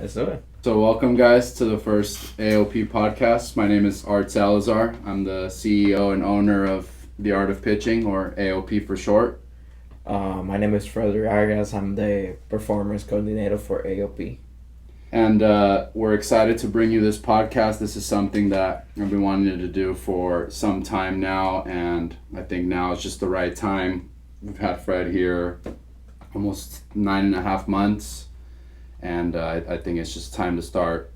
Let's do it. So welcome guys to the first AOP podcast. My name is Art Salazar. I'm the CEO and owner of The Art of Pitching, or AOP for short. My name is Freddery Arias. I'm the performance coordinator for AOP. And we're excited to bring you this podcast. This is something that I've been wanting to do for some time now, and I think now is just the right time. We've had Fred here almost 9.5 months, and I think it's just time to start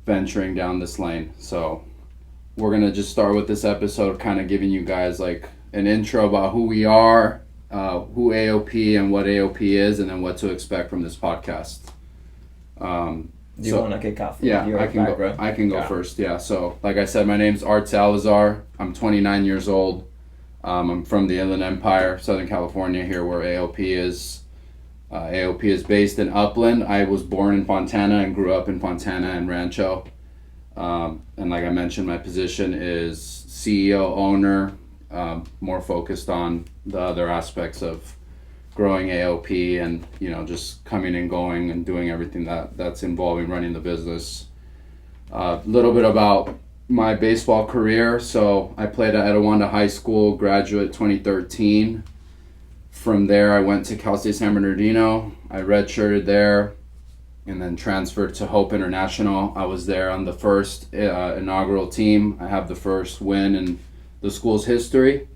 venturing down this lane. So we're going to just start with this episode kind of giving you guys like an intro about who we are, who AOP and what AOP is, and then what to expect from this podcast. Do you want to kick off? Yeah, I can go first. Yeah, so like I said, my name's Art Salazar. I'm 29 years old. I'm from the Inland Empire, Southern California, here where AOP is. AOP is based in Upland. I was born in Fontana and grew up in Fontana and Rancho. And like I mentioned, my position is CEO, owner, more focused on the other aspects of growing AOP and, just coming and going and doing everything that's involving running the business. A little bit about my baseball career. So I played at Etiwanda High School, graduate 2013. From there, I went to Cal State San Bernardino. I redshirted there and then transferred to Hope International. I was there on the first inaugural team. I have the first win in the school's history.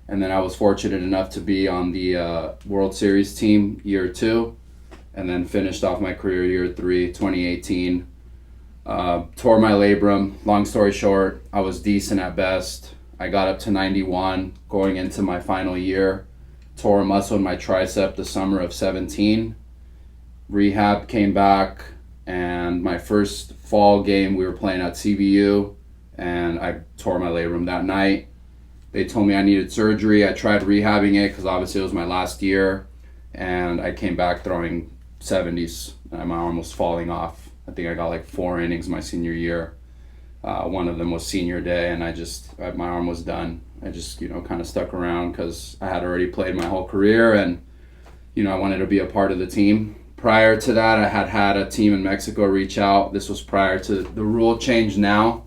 And then I was fortunate enough to be on the World Series team year 2, and then finished off my career year 3, 2018. Tore my labrum. Long story short, I was decent at best. I got up to 91 going into my final year. Tore a muscle in my tricep the summer of 17. Rehab came back, and my first fall game we were playing at CBU, and I tore my labrum that night. They told me I needed surgery. I tried rehabbing it because obviously it was my last year, and I came back throwing 70s, and my arm was falling off. I think I got like 4 innings my senior year. One of them was senior day, and my arm was done. I just, kind of stuck around because I had already played my whole career, and, I wanted to be a part of the team. Prior to that, I had a team in Mexico reach out. This was prior to the rule change now.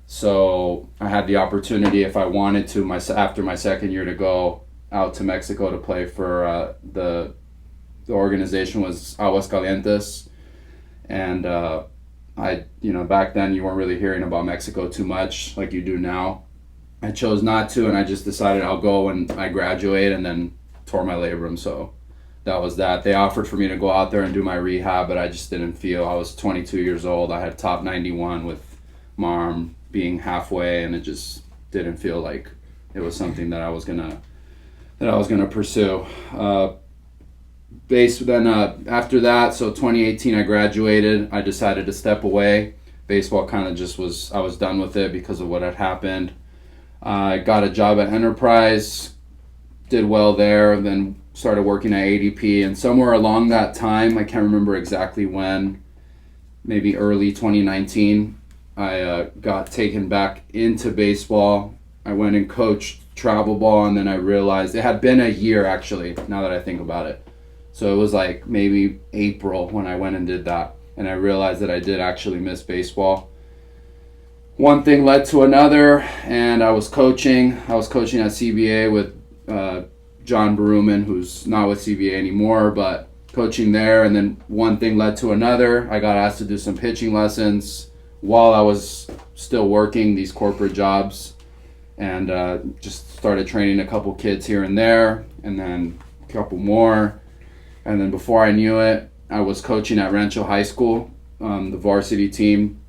So I had the opportunity, if I wanted to, after my second year, to go out to Mexico to play for the organization was Aguascalientes. And back then you weren't really hearing about Mexico too much like you do now. I chose not to, and I just decided I'll go when I graduate, and then tore my labrum. So that was that. They offered for me to go out there and do my rehab, but I just didn't feel. I was 22 years old. I had top 91 with my arm being halfway, and it just didn't feel like it was something that I was gonna pursue. After that, so 2018 I graduated. I decided to step away. Baseball kind of just I was done with it because of what had happened. I got a job at Enterprise, did well there, then started working at ADP, and somewhere along that time, I can't remember exactly when, maybe early 2019, I got taken back into baseball. I went and coached travel ball, and then I realized it had been a year actually, now that I think about it. So it was like maybe April when I went and did that, and I realized that I did actually miss baseball. One thing led to another, and I was coaching at CBA with John Baruman, who's not with CBA anymore, but coaching there, and then one thing led to another. I got asked to do some pitching lessons while I was still working these corporate jobs, and just started training a couple kids here and there, and then a couple more. And then before I knew it, I was coaching at Rancho High School, the varsity team.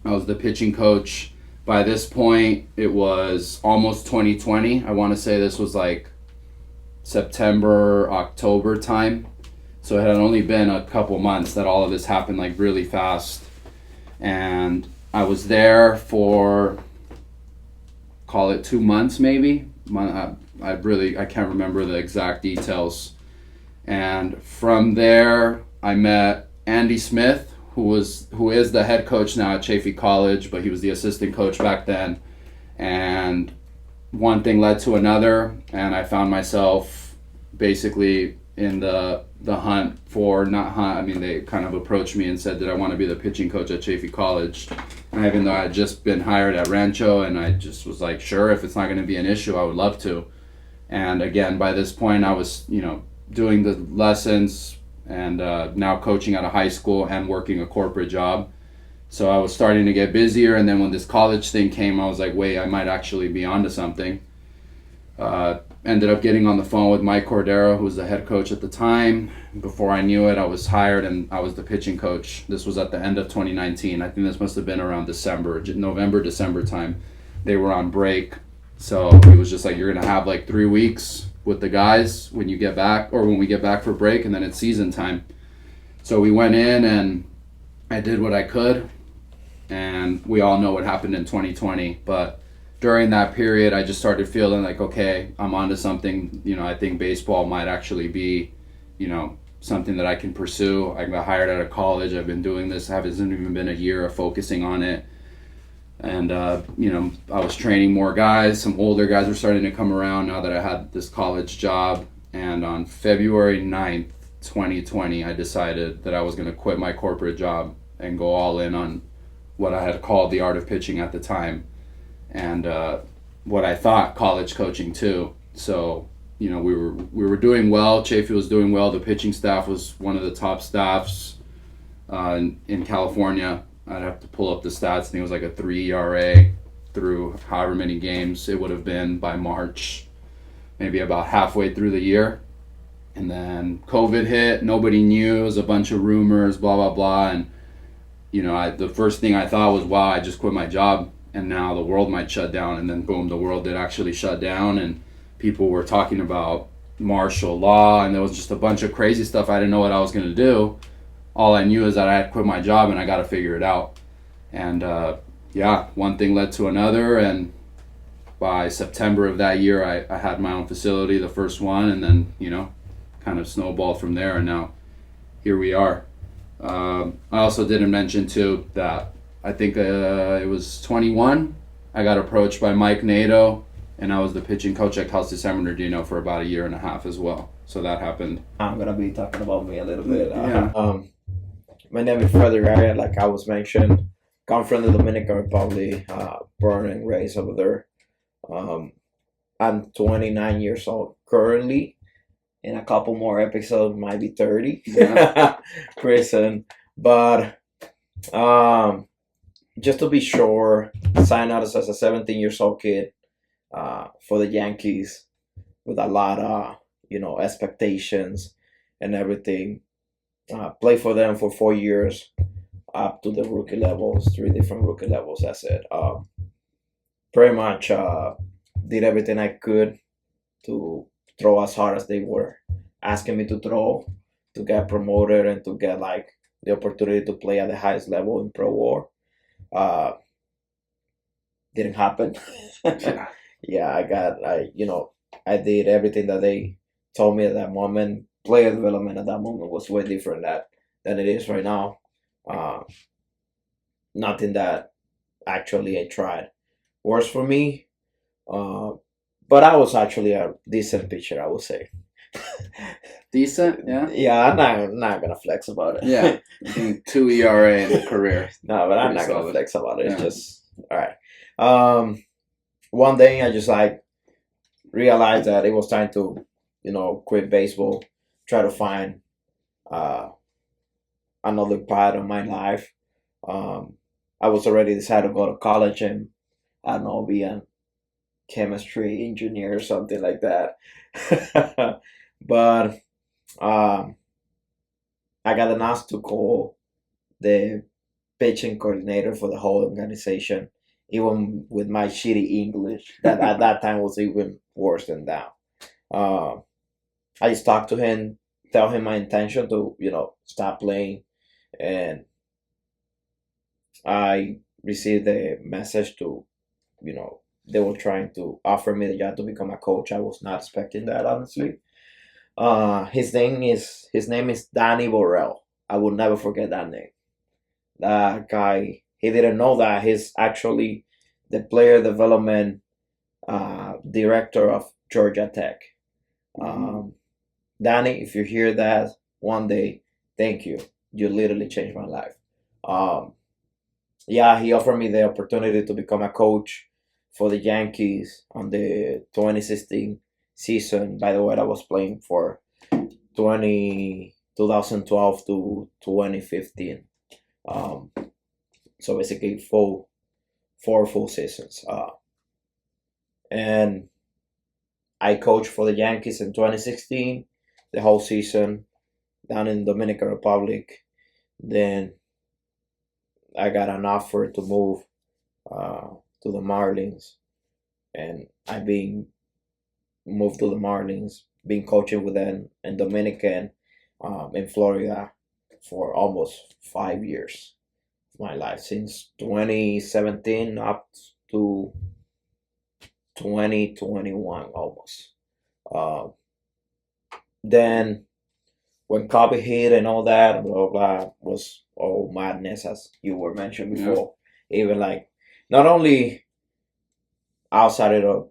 I was the pitching coach. By this point, it was almost 2020. I want to say this was like September, October time. So it had only been a couple months that all of this happened like really fast. And I was there for, call it 2 months maybe. I can't remember the exact details. And from there, I met Andy Smith, who is the head coach now at Chaffey College, but he was the assistant coach back then. And one thing led to another, and I found myself basically in the the hunt for, not hunt, I mean, they kind of approached me and said, did I want to be the pitching coach at Chaffey College? And even though I had just been hired at Rancho, and I just was like, sure, if it's not going to be an issue, I would love to. And again, by this point, I was, doing the lessons and now coaching at a high school and working a corporate job. So I was starting to get busier. And then when this college thing came, I was like, wait, I might actually be onto something. Ended up getting on the phone with Mike Cordero, who was the head coach at the time. Before I knew it, I was hired and I was the pitching coach. This was at the end of 2019. I think this must have been around November, December time. They were on break. So it was just like, you're going to have like 3 weeks with the guys when you get back, or when we get back for break, and then it's season time. So we went in and I did what I could. And we all know what happened in 2020. But during that period, I just started feeling like, okay, I'm onto something. I think baseball might actually be, something that I can pursue. I got hired out of college. I've been doing this. It hasn't even been a year of focusing on it. And, I was training more guys. Some older guys were starting to come around now that I had this college job. And on February 9th, 2020, I decided that I was going to quit my corporate job and go all in on what I had called the art of pitching at the time. And what I thought college coaching too. So, we were doing well. Chaffey was doing well. The pitching staff was one of the top staffs in California. I'd have to pull up the stats. I think it was like a 3 ERA through however many games it would have been by March, maybe about halfway through the year. And then COVID hit. Nobody knew. It was a bunch of rumors, blah, blah, blah. And, the first thing I thought was, wow, I just quit my job and now the world might shut down. And then boom, the world did actually shut down, and people were talking about martial law, and there was just a bunch of crazy stuff. I didn't know what I was going to do. All I knew is that I had quit my job and I got to figure it out. And one thing led to another, and by September of that year, I had my own facility, the first one, and then, kind of snowballed from there, and now here we are. I also didn't mention too that I think it was 21. I got approached by Mike Nato, and I was the pitching coach at Cal San Bernardino for about a year and a half as well. So that happened. I'm gonna be talking about me a little bit. My name is Freddery Arias, like I was mentioned. Come from the Dominican Republic, born and raised over there. I'm 29 years old currently. In a couple more episodes, might be 30. Yeah. Prison. But just to be sure, signed out as a 17 years old kid for the Yankees with a lot of, expectations and everything. Played for them for 4 years up to the rookie levels, 3 different rookie levels, that's it. Pretty much did everything I could to throw as hard as they were asking me to throw, to get promoted and to get like the opportunity to play at the highest level in pro war. Didn't happen. I did everything that they told me at that moment. Player development at that moment was way different than it is right now. Nothing that actually I tried worse for me. But I was actually a decent pitcher, I would say. Decent, yeah? Yeah, I'm not gonna flex about it. Yeah, I think 2 ERA in the career. No, but I'm Pretty not gonna solid. flex about it. It's Yeah. just all right. One day I just like realized that it was time to, quit baseball, try to find another part of my life. I was already decided to go to college and I don't know, be a chemistry engineer or something like that. But I got an ask to call the pitching coordinator for the whole organization, even with my shitty English. That at that time was even worse than that. I just talked to him, tell him my intention to, stop playing, and I received a message to, they were trying to offer me the job to become a coach. I was not expecting that, honestly. His name is Danny Borrell. I will never forget that name. That guy, he didn't know that he's actually the player development director of Georgia Tech. Danny, if you hear that, one day, thank you. You literally changed my life. Um, yeah, he offered me the opportunity to become a coach for the Yankees on the 2016 season. By the way, I was playing for 2012 to 2015. Um, so basically, four full seasons. And I coached for the Yankees in 2016, the whole season down in Dominican Republic. Then I got an offer to move to the Marlins, and I've been moved to the Marlins, been coaching with them in Dominican, in Florida for almost 5 years of my life, since 2017 up to 2021 almost. Uh, then when COVID hit and all that, blah blah blah, was all madness as you were mentioned Yeah. before. Even like not only outside of the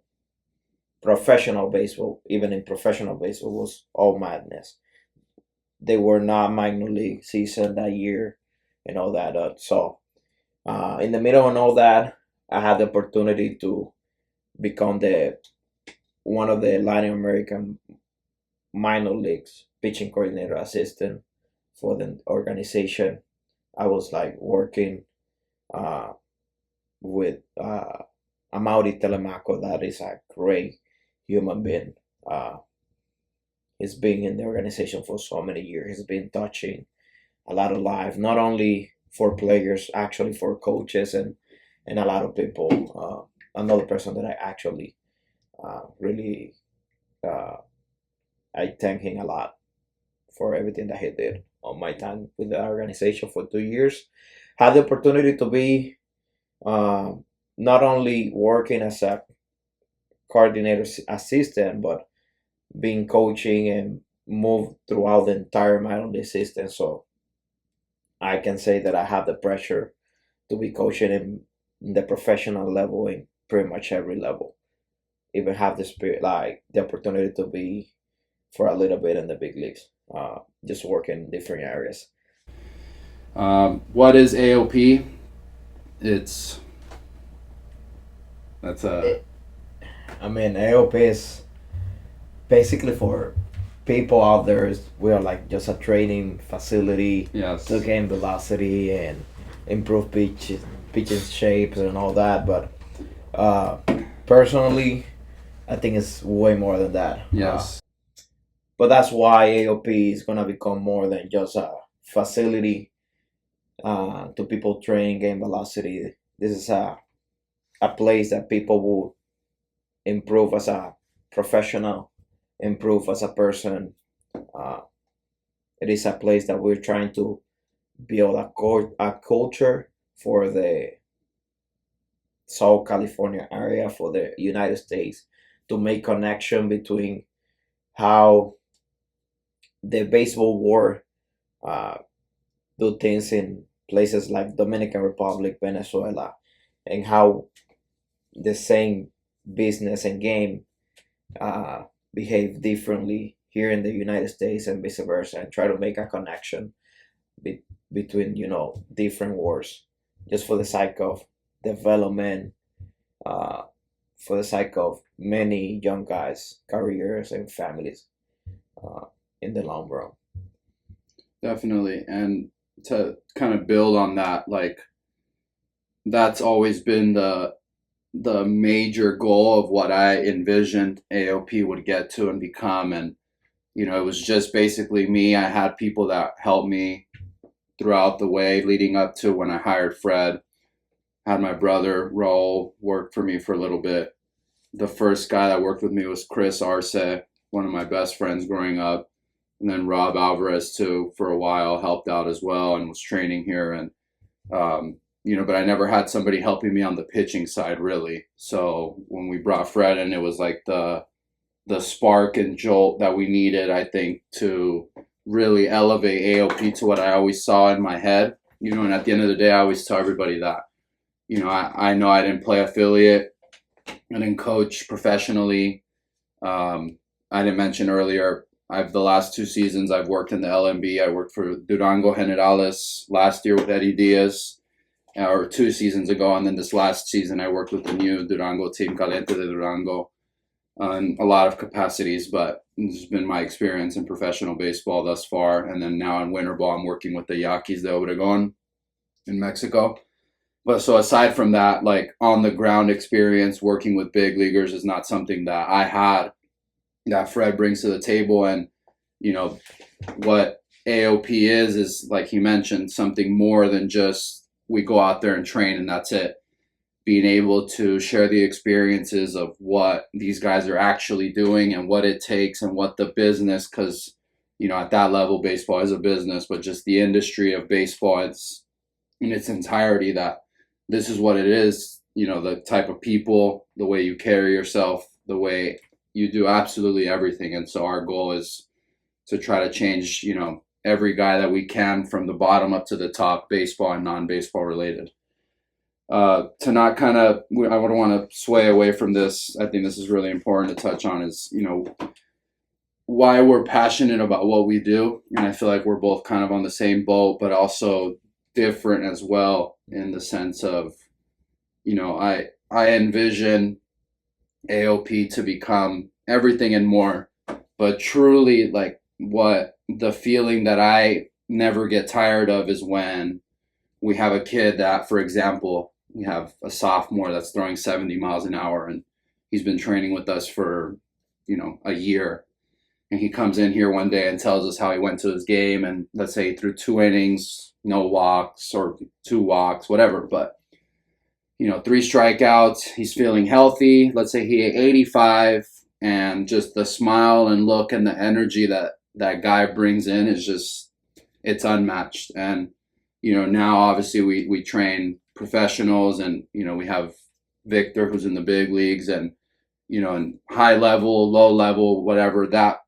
professional baseball, even in professional baseball was all madness. They were not minor league season that year and all that. So in the middle of all that, I had the opportunity to become the one of the Latin American minor leagues pitching coordinator assistant for the organization. I was like working uh, with Amaury Telemaco. That is a great human being. He's been in the organization for so many years. He's been touching a lot of life, not only for players, actually for coaches and a lot of people. Another person that I actually really uh, I thank him a lot for everything that he did on my time with the organization for 2 years. Had the opportunity to be um, not only working as a coordinator assistant, but being coaching and move throughout the entire minor league system. So I can say that I have the pressure to be coaching in the professional level in pretty much every level. Even have the spirit, like the opportunity to be for a little bit in the big leagues, just work in different areas. What is AOP? It's that's a I mean, AOP is basically for people out there. We are like just a training facility yes. to gain velocity and improve pitching shapes and all that. But uh, personally, I think it's way more than that. Yes. But that's why AOP is gonna become more than just a facility to people train gain velocity. This is a place that people will improve as a professional, improve as a person. Uh, it is a place that we're trying to build a culture for the South California area, for the United States, to make connection between how the baseball world uh, do things in places like Dominican Republic, Venezuela, and how the same business and game uh, behave differently here in the United States and vice versa, and try to make a connection be- between different wars, just for the sake of development, uh, for the sake of many young guys' careers and families uh, in the long run. Definitely. And to kind of build on that, like that's always been the major goal of what I envisioned AOP would get to and become. And it was just basically me. I had people that helped me throughout the way leading up to when I hired Fred. Had my brother Raul work for me for a little bit. The first guy that worked with me was Chris Arce, one of my best friends growing up. And then Rob Alvarez too, for a while, helped out as well and was training here. And but I never had somebody helping me on the pitching side really. So when we brought Fred in, it was like the spark and jolt that we needed, I think, to really elevate AOP to what I always saw in my head. And at the end of the day, I always tell everybody that, I know I didn't play affiliate, I didn't coach professionally. I didn't mention earlier, I've the last 2 seasons I've worked in the LMB. I worked for Durango Generales last year with Eddie Diaz, or 2 seasons ago, and then this last season I worked with the new Durango team, Caliente de Durango, in a lot of capacities. But this has been my experience in professional baseball thus far. And then now in winter ball, I'm working with the Yaquis de Obregon in Mexico. But so aside from that, like on the ground experience, working with big leaguers is not something that I had that Fred brings to the table. And, what AOP is like he mentioned, something more than just we go out there and train and that's it. Being able to share the experiences of what these guys are actually doing and what it takes and what the business, because, at that level, baseball is a business, but just the industry of baseball, it's in its entirety that this is what it is, the type of people, the way you carry yourself, the way you do absolutely everything. And so our goal is to try to change, every guy that we can from the bottom up to the top, baseball and non-baseball related. To not kind of, I would want to sway away from this. I think this is really important to touch on is, why we're passionate about what we do. And I feel like we're both kind of on the same boat, but also different as well in the sense of, I envision AOP to become everything and more, but truly like what the feeling that I never get tired of is when we have a kid that, for example, we have a sophomore that's throwing 70 miles an hour and he's been training with us for, a year. And he comes in here one day and tells us how he went to his game. And let's say he threw 2 innings, no walks or 2 walks, whatever. But, 3 strikeouts, he's feeling healthy. Let's say he hit 85 and just the smile and look and the energy that that guy brings in is just, it's unmatched. And, now obviously we train professionals and, we have Victor who's in the big leagues and, and high level, low level, whatever, that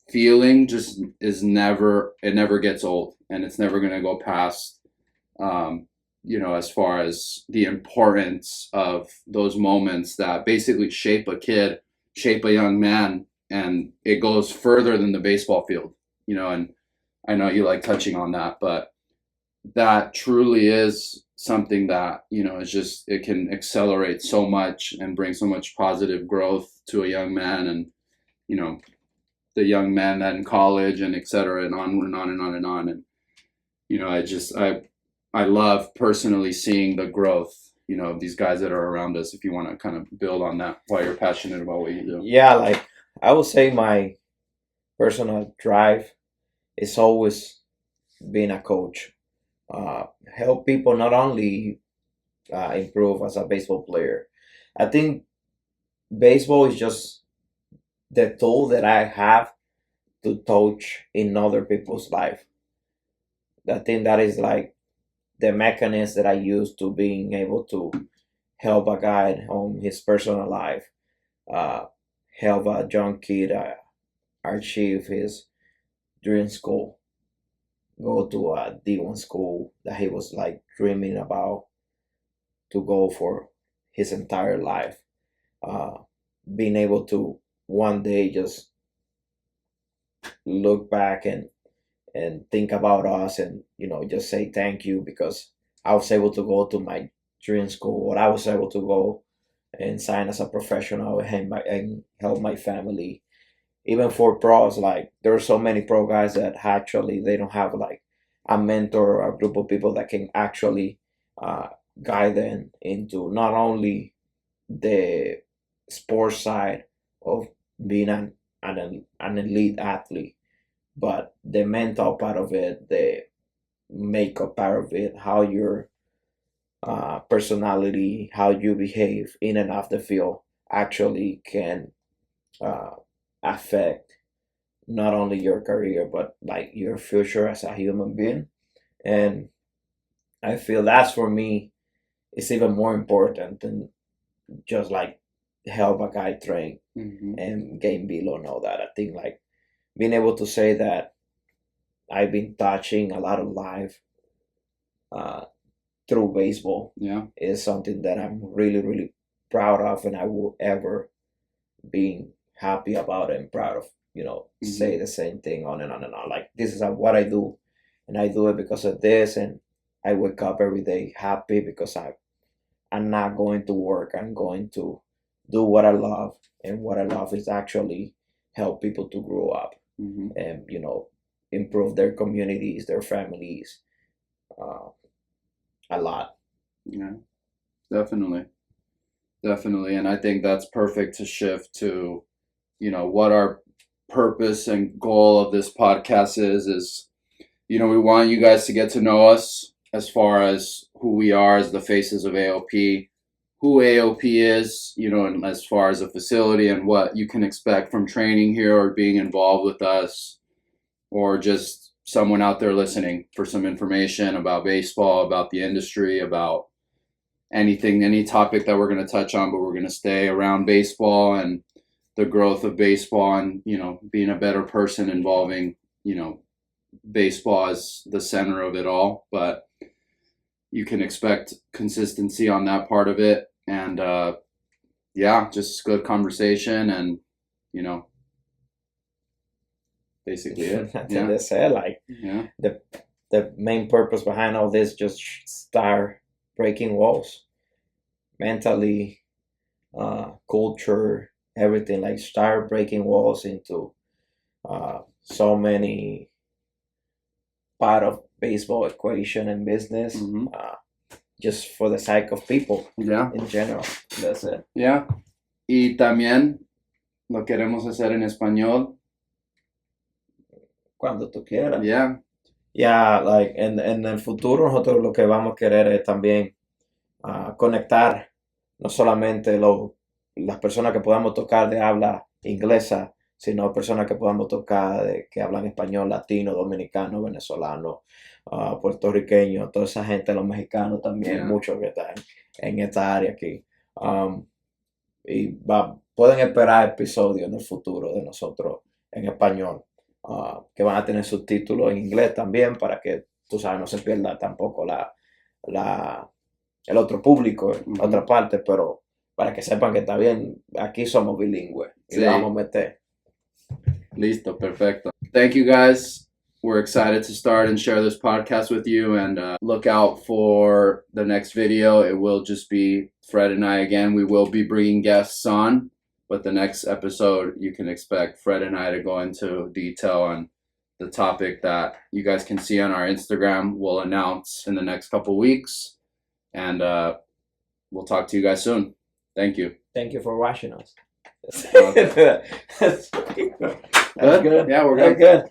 feeling just is never, it never gets old and it's never going to go past, as far as the importance of those moments that basically shape a kid, shape a young man, and it goes further than the baseball field, and I know you like touching on that, but that truly is something that, is just, it can accelerate so much and bring so much positive growth to a young man and, the young man that in college and et cetera and on and on and on and on. And, I love personally seeing the growth, of these guys that are around us. If you want to kind of build on that, why you're passionate about what you do. Yeah, like I would say my personal drive is always being a coach. Help people not only improve as a baseball player. I think baseball is just the tool that I have to touch in other people's life. I think that is like the mechanism that I use to being able to help a guy on his personal life, uh, help a young kid achieve his dream school, go to a D1 school that he was like dreaming about to go for his entire life. Uh, Being able to one day just look back and think about us and just say thank you because I was able to go to my dream school or I was able to go and sign as a professional and help my family. Even for pros, like there are so many pro guys that actually they don't have like a mentor or a group of people that can actually uh, guide them into not only the sports side of being an elite athlete, but the mental part of it, the makeup part of it, how your personality, how you behave in and off the field actually can uh, affect not only your career but like your future as a human being. And I feel that's for me is even more important than just like help a guy train Mm-hmm. and gain below and all that. I think like being able to say that I've been touching a lot of life uh, through baseball Yeah. is something that I'm really, really proud of and I will ever be happy about and proud of. say the same thing on and on and on. Like, this is what I do, and I do it because of this, and I wake up every day happy because I'm not going to work. I'm going to do what I love, and what I love is actually help people to grow up and improve their communities, their families, a lot. Yeah, definitely. And I think that's perfect to shift to, what our purpose and goal of this podcast is, we want you guys to get to know us as far as who we are as the faces of AOP, who AOP is, and as far as a facility and what you can expect from training here or being involved with us, or just someone out there listening for some information about baseball, about the industry, about anything, any topic that we're going to touch on, but we're going to stay around baseball and the growth of baseball and, being a better person involving, baseball as the center of it all. But you can expect consistency on that part of it. And, just good conversation and, basically it. Yeah. That's it. Like, the main purpose behind all this, just start breaking walls mentally, culture, everything. Like, start breaking walls into so many part of baseball equation and business, just for the sake of people in general. That's it. Yeah. Y también lo queremos hacer en español. Cuando tú quieras. Yeah. Yeah, like, en el futuro nosotros lo que vamos a querer es también conectar no solamente las personas que podamos tocar de habla inglesa, sino personas que podamos tocar que hablan español, latino, dominicano, venezolano, puertorriqueño, toda esa gente, los mexicanos también, muchos que están en esta área aquí. Y pueden esperar episodios en el futuro de nosotros en español, que van a tener subtítulos en inglés también, para que, tú sabes, no se pierda tampoco el otro público, la otra parte, pero para que sepan que está bien, aquí somos bilingües y le vamos a meter. Listo, perfecto. Thank you guys. We're excited to start and share this podcast with you, and look out for the next video. It will just be Fred and I again. We will be bringing guests on, but the next episode you can expect Fred and I to go into detail on the topic that you guys can see on our Instagram. We'll announce in the next couple weeks, and we'll talk to you guys soon. Thank you. Thank you for watching us. That's good. Yeah, we're good.